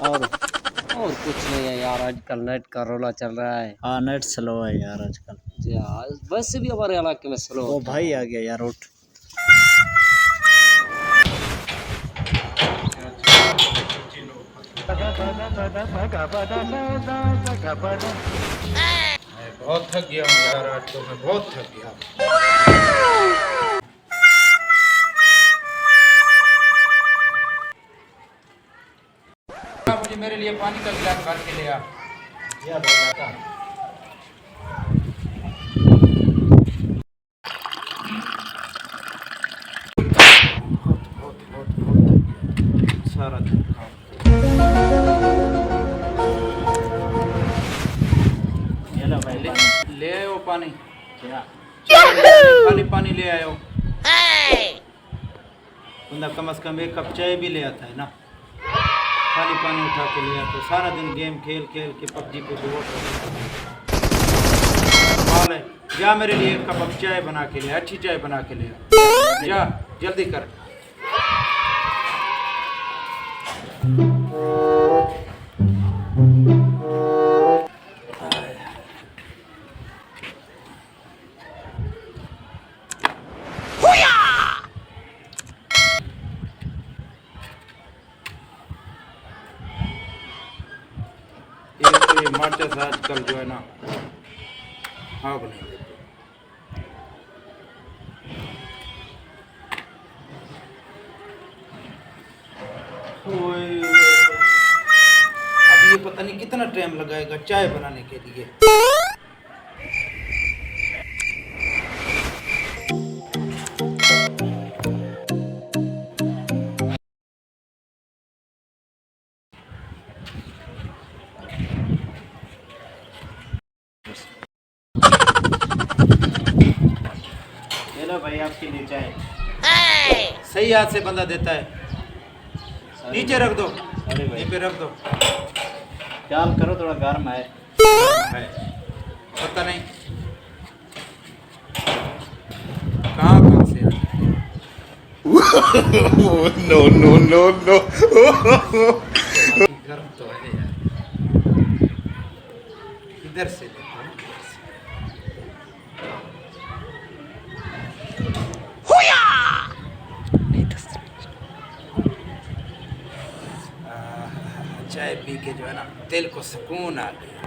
और कुछ नहीं है यार, आजकल नेट का रोला चल रहा है। हाँ नेट स्लो है यार आजकल। यार वैसे भी हमारे इलाके में स्लो वो होता भाई है। आ गया यार उठ। मैं बहुत थक गया हूँ यार, आज तो मैं बहुत थक गया। मुझे मेरे लिए पानी का गिलास भर के ले आ। सारा दिन ये लो भाई ले पानी। ले आयो पानी, क्या खाली पानी ले आयो। बंदा कम से कम एक कप चाय भी ले आता है ना, खाली पानी उठा के ले आता है। सारा दिन गेम खेल खेल के पबजी पे बोर कमाल है। जा मेरे लिए एक कप चाय बना के ले, अच्छी चाय बना के ले आ। जा जल्दी कर। एक तो ये मार्चस आजकल जो है ना आग नहीं देते। ओए, अब ये पता नहीं कितना टाइम लगाएगा चाय बनाने के लिए। ये लो भाई आपके लिए चाय। सही हाथ से बंदा देता है। नीचे रख दो, अरे भाई यहीं पे रख दो। ख्याल करो थोड़ा गर्म है। है पता नहीं कहाँ कहाँ से आता है। no, no, no, no. गर्म तो है यार, इधर से देखो ना, इधर से। चाय पी के जो है ना दिल को सुकून आ गया।